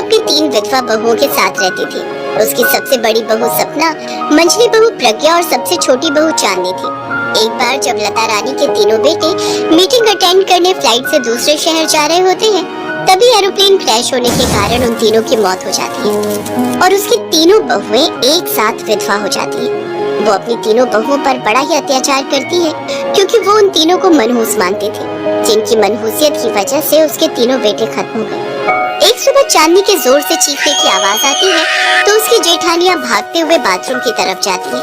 अपनी 3 विधवा बहुओं के साथ रहती थी। उसकी सबसे बड़ी बहू सपना, मंझली बहू प्रज्ञा और सबसे छोटी बहू चांदनी थी। एक बार जब लता रानी के तीनों बेटे मीटिंग अटेंड करने फ्लाइट से दूसरे शहर जा रहे होते हैं, तभी एरोप्लेन क्रैश होने के कारण उन तीनों की मौत हो जाती है और उसकी तीनों बहुएं एक साथ विधवा हो जाती हैं। वो अपनी तीनों बहुओं पर बड़ा ही अत्याचार करती है क्योंकि वो उन तीनों को मनहूस मानती थी, जिनकी मनहूसियत की वजह से उसके तीनों बेटे खत्म हो गए। एक सुबह चांदनी के जोर से चीखने की आवाज आती है तो उसकी जेठानियां भागते हुए बाथरूम की तरफ जाती है।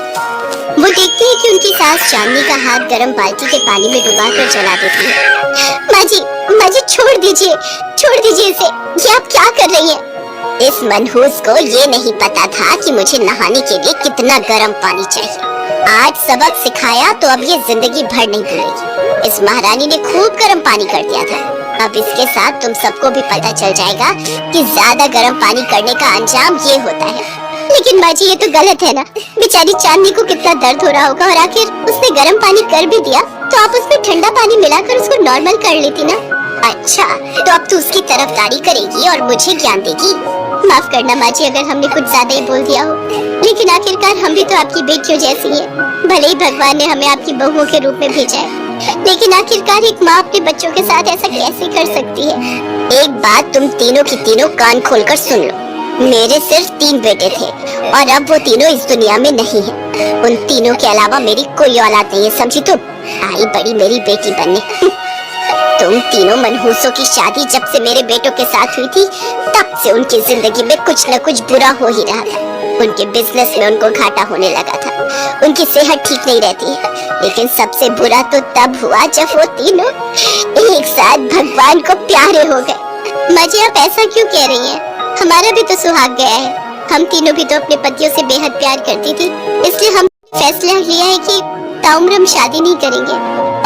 वो देखती है कि उनकी सास चांदनी का हाथ गर्म बाल्टी के पानी में डुबाकर जला देती है। माँ जी छोड़ दीजिए इसे, ये आप क्या कर रही हैं? इस मनहूस को ये नहीं पता था कि मुझे नहाने के लिए कितना गर्म पानी चाहिए। आज सबक सिखाया तो अब ये जिंदगी भर नहीं भूलेगी। इस महारानी ने खूब गर्म पानी कर दिया था। अब इसके साथ तुम सबको भी पता चल जाएगा कि ज्यादा गर्म पानी करने का अंजाम ये होता है। लेकिन माँ जी ये तो गलत है ना, बेचारी चांदनी को कितना दर्द हो रहा होगा और आखिर उसने गर्म पानी कर भी दिया तो आप उसमें ठंडा पानी मिलाकर उसको नॉर्मल कर लेती ना। अच्छा, तो अब तू उसकी तरफदारी करेगी और मुझे ज्ञान देगी। माफ करना माँ जी अगर हमने कुछ ज्यादा ही बोल दिया हो, लेकिन आखिरकार हम भी तो आपकी बेटियों जैसी हैं। भले ही भगवान ने हमें आपकी बहुओं के रूप में भेजा है, लेकिन आखिरकार एक माँ अपने बच्चों के साथ ऐसा कैसे कर सकती है? एक बात तुम तीनों की तीनों कान खोलकर सुन लो। मेरे सिर्फ 3 बेटे थे और अब वो तीनों इस दुनिया में नहीं हैं। उन तीनों के अलावा मेरी कोई औलाद नहीं है, समझी तुम? आई बड़ी मेरी बेटी बनने। तुम तीनों मनहूसों की शादी जब से मेरे बेटों के साथ हुई थी, तब से उनकी जिंदगी में कुछ न कुछ बुरा हो ही रहा था। उनके बिजनेस में उनको घाटा होने लगा था, उनकी सेहत ठीक नहीं रहती है। लेकिन सबसे बुरा तो तब हुआ जब वो तीनों एक साथ भगवान को प्यारे हो गए। माँ जी आप ऐसा क्यों कह रही हैं? हमारा भी तो सुहाग गया है। हम तीनों भी तो अपने पतियों से बेहद प्यार करती थी, इसलिए हम फैसला लिया है कि ताउम्र हम शादी नहीं करेंगे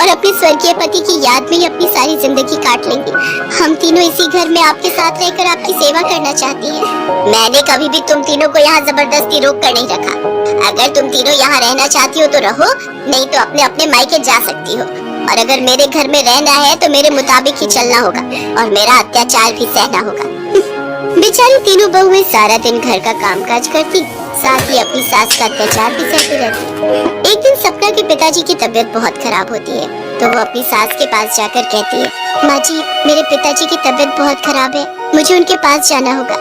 और अपने स्वर्गीय पति की याद में ही अपनी सारी जिंदगी काट लेंगे। हम तीनों इसी घर में आपके साथ रहकर आपकी सेवा करना चाहती हैं। मैंने कभी भी तुम तीनों को यहाँ जबरदस्ती रोक कर नहीं रखा। अगर तुम तीनों यहाँ रहना चाहती हो तो रहो, नहीं तो अपने अपने मायके जा सकती हो। और अगर मेरे घर में रहना है तो मेरे मुताबिक ही चलना होगा और मेरा अत्याचार भी सहना होगा। बेचारी तीनों बहुएं सारा दिन घर का कामकाज करती, साथ ही अपनी सास का अत्याचार भी सहती रहती। एक दिन सपना के पिताजी की तबीयत बहुत खराब होती है तो वो अपनी सास के पास जाकर कहती है, माँ जी मेरे पिताजी की तबीयत बहुत खराब है, मुझे उनके पास जाना होगा।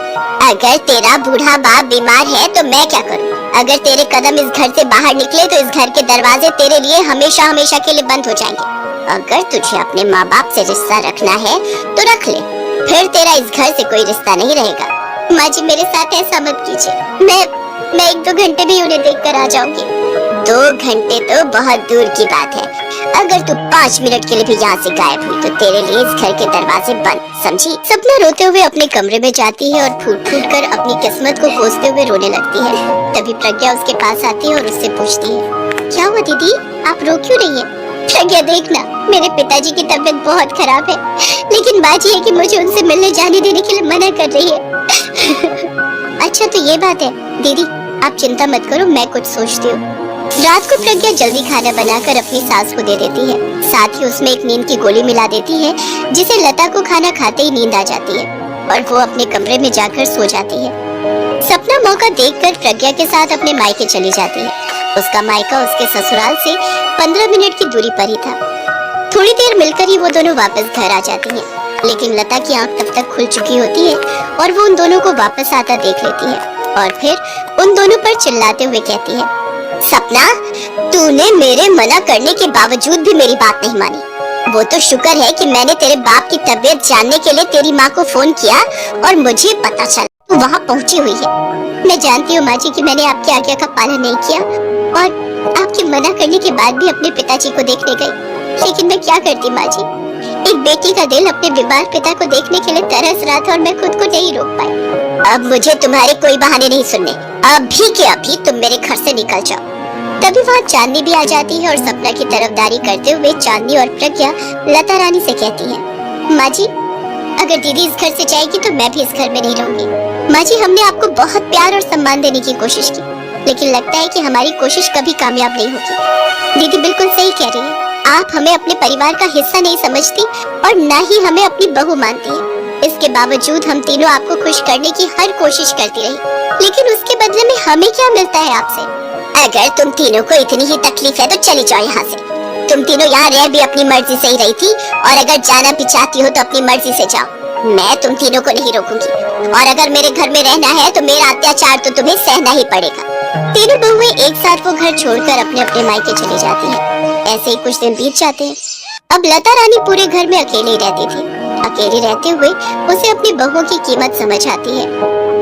अगर तेरा बूढ़ा बाप बीमार है तो मैं क्या करूँ? अगर तेरे कदम इस घर से बाहर निकले तो इस घर के दरवाजे तेरे लिए हमेशा हमेशा के लिए बंद हो जाएंगे। अगर तुझे अपने माँ बाप से रिश्ता रखना है तो रख ले, फिर तेरा इस घर से कोई रिश्ता नहीं रहेगा। माँ जी मेरे साथ ऐसा मत कीजिए, मैं 1-2 घंटे भी उन्हें देखकर आ जाऊंगी। 2 घंटे तो बहुत दूर की बात है। अगर तू 5 मिनट के लिए भी यहाँ से गायब हुई तो तेरे लिए इस घर के दरवाजे बंद, समझी? सपना रोते हुए अपने कमरे में जाती है और फूट फूट कर अपनी किस्मत को कोसते हुए रोने लगती है। तभी प्रज्ञा उसके पास आती है और उससे पूछती है, क्या हुआ दीदी, आप रो क्यों रही है? प्रज्ञा देखना, मेरे पिताजी की तबीयत बहुत खराब है, लेकिन बात यह है कि मुझे उनसे मिलने जाने देने के लिए मना कर रही है। अच्छा तो ये बात है दीदी, आप चिंता मत करो, मैं कुछ सोचती हूँ। रात को प्रज्ञा जल्दी खाना बनाकर अपनी सास को दे देती है, साथ ही उसमें एक नींद की गोली मिला देती है, जिसे लता को खाना खाते ही नींद आ जाती है और वो अपने कमरे में जाकर सो जाती है। सपना मौका देखकर प्रज्ञा के साथ अपने मायके चली जाती है। उसका मायका उसके ससुराल से 15 मिनट की दूरी पर ही था। थोड़ी देर मिलकर ही वो दोनों वापस घर आ जाती हैं, लेकिन लता की आंख तब तक खुल चुकी होती है और वो उन दोनों को वापस आता देख लेती है और फिर उन दोनों पर चिल्लाते हुए कहती है, सपना तूने मेरे मना करने के बावजूद भी मेरी बात नहीं मानी। वो तो शुक्र है कि मैंने तेरे बाप की तबीयत जानने के लिए तेरी माँ को फोन किया और मुझे पता चला तू वहाँ पहुँची हुई है। मैं जानती हूँ माँ जी कि मैंने आपकी आज्ञा का पालन नहीं किया और आपके मना करने के बाद भी अपने पिताजी को देखने गई, लेकिन मैं क्या करती माँ जी, एक बेटी का दिल अपने बीमार पिता को देखने के लिए तरस रहा था और मैं खुद को नहीं रोक पाई। अब मुझे तुम्हारे कोई बहाने नहीं सुनने, अभी के अभी तुम मेरे घर से निकल जाओ। तभी वहाँ चांदनी भी आ जाती है और सपना की तरफदारी करते हुए चांदनी और प्रज्ञा लता रानी से कहती है, माँ जी अगर दीदी इस घर से जाएगी तो मैं भी इस घर में नहीं रहूंगी। माँ जी हमने आपको बहुत प्यार और सम्मान देने की कोशिश की, लेकिन लगता है कि हमारी कोशिश कभी कामयाब नहीं होगी। दीदी बिल्कुल सही कह रही है, आप हमें अपने परिवार का हिस्सा नहीं समझती और न ही हमें अपनी बहू मानती है, इसके बावजूद हम तीनों आपको खुश करने की हर कोशिश करती रही, लेकिन उसके बदले में हमें क्या मिलता है आपसे? अगर तुम तीनों को इतनी ही तकलीफ है तो चली जाओ यहाँ से। तुम तीनों यहाँ रह भी अपनी मर्जी से ही रही थी, और अगर जाना भी चाहती हो तो अपनी मर्जी से जाओ। मैं तुम तीनों को नहीं रोकूंगी, और अगर मेरे घर में रहना है तो मेरा अत्याचार तो तुम्हें सहना ही पड़ेगा। तीनों बहुएं एक साथ वो घर छोड़कर अपने अपने मायके चली जाती हैं। ऐसे ही कुछ दिन बीत जाते हैं। अब लता रानी पूरे घर में अकेली रहती थी। अकेले रहते हुए उसे अपनी बहुओं की कीमत समझ आती है,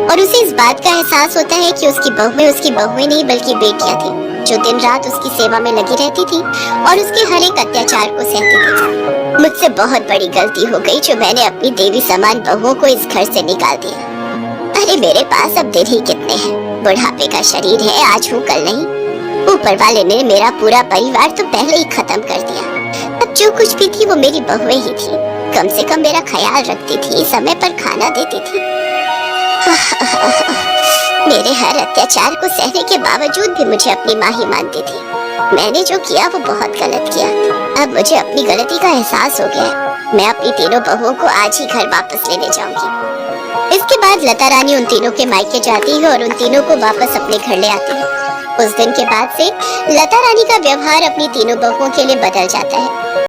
और उसे इस बात का एहसास होता है कि उसकी बहुएं नहीं बल्कि बेटियां थी, जो दिन रात उसकी सेवा में लगी रहती थी और उसके हर एक अत्याचार को सहती थी। मुझसे बहुत बड़ी गलती हो गई जो मैंने अपनी देवी समान बहुओं को इस घर से निकाल दिया। अरे मेरे पास अब दिन ही कितने हैं, बुढ़ापे का शरीर है, आज हूँ कल नहीं। ऊपर वाले ने मेरा पूरा परिवार तो पहले ही खत्म कर दिया। अब जो कुछ भी थी वो मेरी बहुएं ही थी। कम से कम मेरा ख्याल रखती थी, समय पर खाना देती थी। मेरे हर अत्याचार को सहने के बावजूद भी मुझे अपनी माँ ही मानती थी। मैंने जो किया वो बहुत गलत किया। अब मुझे अपनी गलती का एहसास हो गया। मैं अपनी तीनों बहुओं को आज ही घर वापस लेने जाऊंगी। इसके बाद लता रानी उन तीनों के मायके जाती है और उन तीनों को वापस अपने घर ले आती है। उस दिन के बाद से लता रानी का व्यवहार अपनी तीनों बहुओं के लिए बदल जाता है।